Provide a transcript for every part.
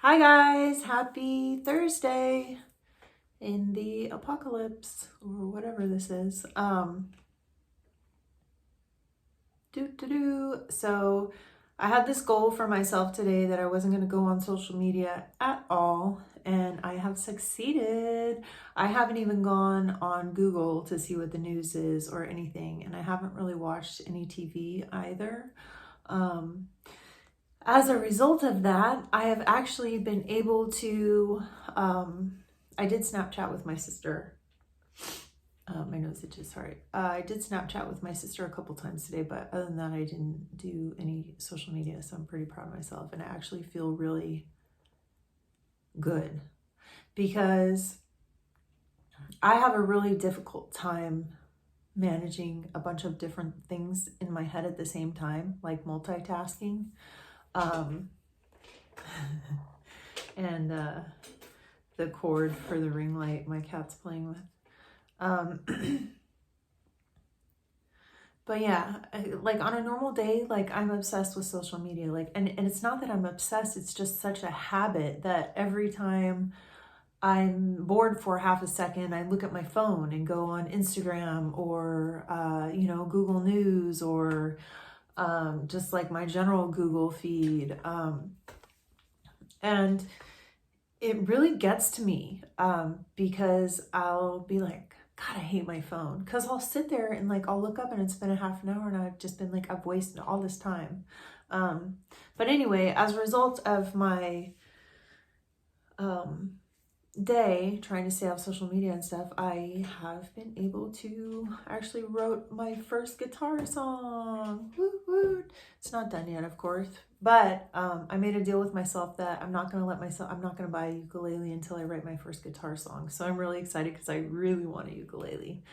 Hi guys, happy Thursday in the apocalypse or whatever this is. So I had this goal for myself today that I wasn't going to go on social media at all, and I have succeeded. I haven't even gone on Google to see what the news is or anything, and I haven't really watched any TV either. As a result of that, I have actually been able to, I did Snapchat with my sister. My nose itches, sorry. I did Snapchat with my sister a couple times today, but other than that, I didn't do any social media, so I'm pretty proud of myself. And I actually feel really good because I have a really difficult time managing a bunch of different things in my head at the same time, like multitasking. Um, and the cord for the ring light my cat's playing with. But yeah, like on a normal day, like I'm obsessed with social media. Like, and it's not that I'm obsessed, it's just such a habit that every time I'm bored for half a second, I look at my phone and go on Instagram or, Google News or just like my general Google feed. And it really gets to me because I'll be like, God, I hate my phone. Because I'll sit there and like I'll look up and it's been a half an hour and I've just been like, I've wasted all this time. But anyway, as a result of my day trying to stay off social media and stuff, I have been able to actually wrote my first guitar song. Woo woo. It's not done yet, of course, but I made a deal with myself that I'm not going to buy a ukulele until I write my first guitar song. So I'm really excited because I really want a ukulele.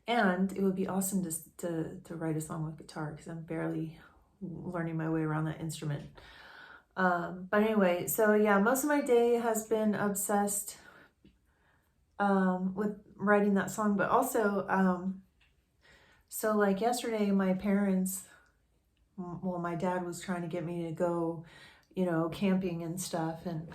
And it would be awesome to write a song with guitar because I'm barely learning my way around that instrument. But anyway, so yeah, most of my day has been obsessed with writing that song, but also so like yesterday my dad was trying to get me to go, camping and stuff, and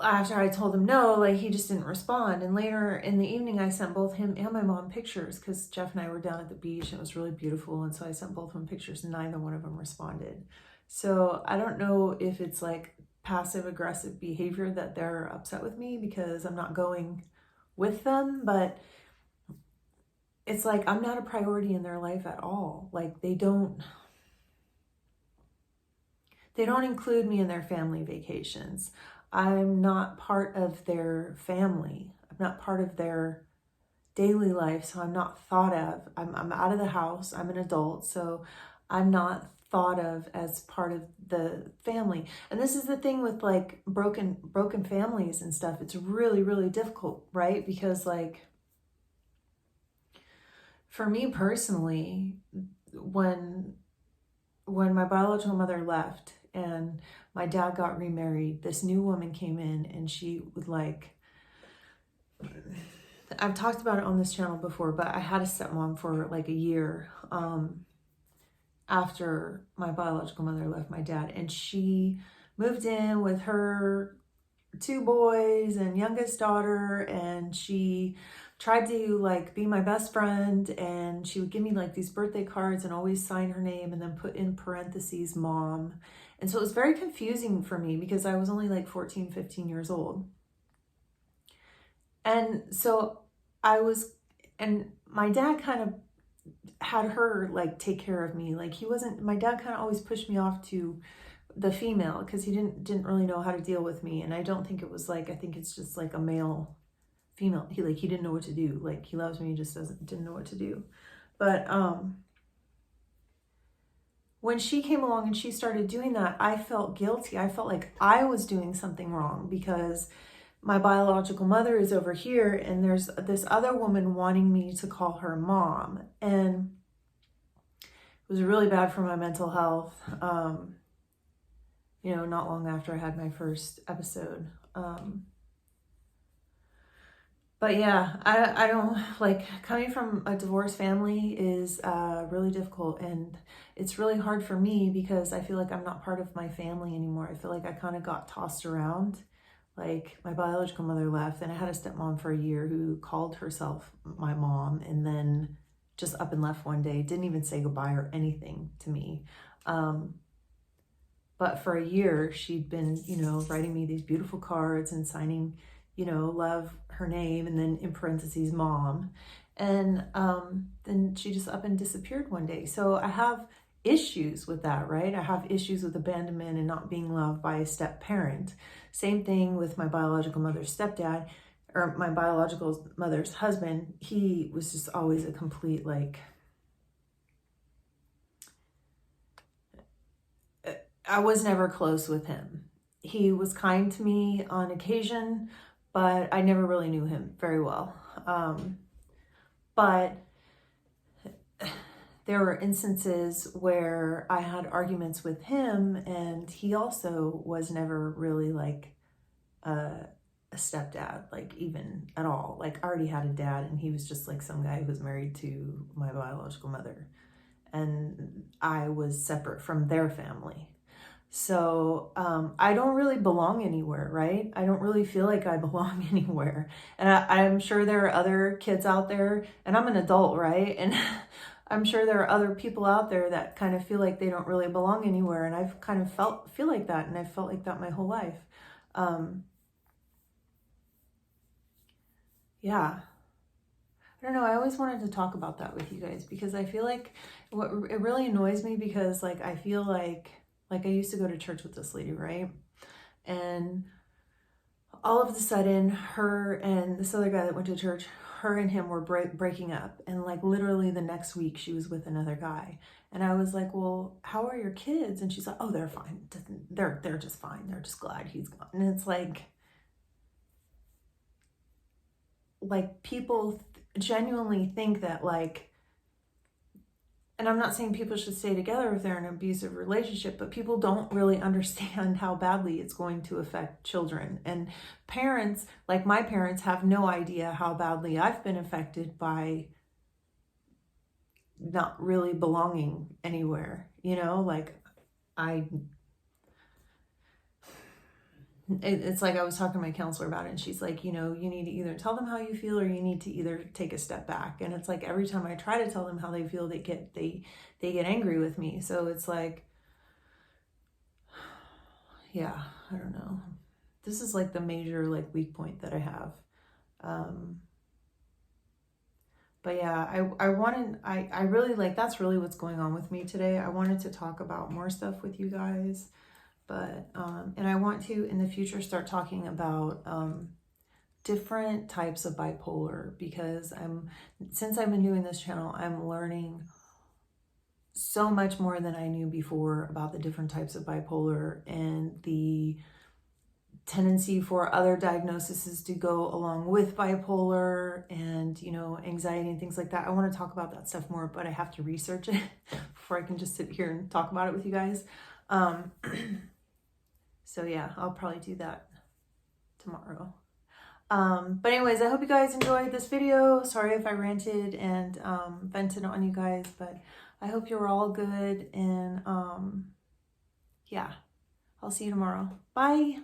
after I told him no, like he just didn't respond. And later in the evening I sent both him and my mom pictures because Jeff and I were down at the beach and it was really beautiful, and so I sent both of them pictures and neither one of them responded. So I don't know if it's like passive aggressive behavior that they're upset with me because I'm not going with them, but it's like I'm not a priority in their life at all. Like they don't include me in their family vacations. I'm not part of their family. I'm not part of their daily life, so I'm not thought of. I'm out of the house. I'm an adult, so I'm not thought of as part of the family. And this is the thing with like broken families and stuff. It's really, really difficult, right? Because like for me personally, when my biological mother left and my dad got remarried, this new woman came in and she would like, I've talked about it on this channel before, but I had a stepmom for like a year after my biological mother left my dad, and she moved in with her two boys and youngest daughter, and she tried to like be my best friend, and she would give me like these birthday cards and always sign her name and then put in parentheses mom. And so it was very confusing for me because I was only like 14, 15 years old. And so and my dad kind of had her like take care of me. Like my dad kind of always pushed me off to the female because he didn't really know how to deal with me. And I don't think it was like, I think it's just like a male female. He didn't know what to do. Like he loves me, he just didn't know what to do. But when she came along and she started doing that, I felt guilty. I felt like I was doing something wrong because my biological mother is over here and there's this other woman wanting me to call her mom. And it was really bad for my mental health. Not long after I had my first episode. But yeah, I don't like coming from a divorced family is really difficult, and it's really hard for me because I feel like I'm not part of my family anymore. I feel like I kind of got tossed around. Like my biological mother left, and I had a stepmom for a year who called herself my mom, and then just up and left one day, didn't even say goodbye or anything to me. But for a year, she'd been, you know, writing me these beautiful cards and signing, you know, love, her name, and then in parentheses, mom. And then she just up and disappeared one day. So I have issues with that, right? I have issues with abandonment and not being loved by a step parent. Same thing with my biological mother's stepdad, or my biological mother's husband. He was just always a complete, like, I was never close with him. He was kind to me on occasion, but I never really knew him very well. But there were instances where I had arguments with him, and he also was never really like a stepdad, like even at all. Like I already had a dad, and he was just like some guy who was married to my biological mother, and I was separate from their family. So I don't really belong anywhere, right? I don't really feel like I belong anywhere. And I'm sure there are other kids out there, and I'm an adult, right? And I'm sure there are other people out there that kind of feel like they don't really belong anywhere. And I've kind of feel like that, and I've felt like that my whole life. Yeah. I don't know. I always wanted to talk about that with you guys because I feel like it really annoys me because like I feel like I used to go to church with this lady, right? And all of a sudden, her and this other guy that went to church, her and him were breaking up. And like literally the next week, she was with another guy. And I was like, well, how are your kids? And she's like, oh, they're fine. They're just fine. They're just glad he's gone. And it's like people genuinely think that like, and I'm not saying people should stay together if they're in an abusive relationship, but people don't really understand how badly it's going to affect children. And parents, like my parents, have no idea how badly I've been affected by not really belonging anywhere. You know, like it's like I was talking to my counselor about it, and she's like, you know, you need to either tell them how you feel or you need to either take a step back. And it's like every time I try to tell them how they feel, they get angry with me. So it's like, yeah, I don't know. This is like the major like weak point that I have. But yeah, I really like, that's really what's going on with me today. I wanted to talk about more stuff with you guys. But, and I want to, in the future, start talking about different types of bipolar because since I've been doing this channel, I'm learning so much more than I knew before about the different types of bipolar and the tendency for other diagnoses to go along with bipolar and, you know, anxiety and things like that. I want to talk about that stuff more, but I have to research it before I can just sit here and talk about it with you guys. So yeah, I'll probably do that tomorrow. But anyways, I hope you guys enjoyed this video. Sorry if I ranted and vented on you guys, but I hope you're all good. And yeah, I'll see you tomorrow. Bye.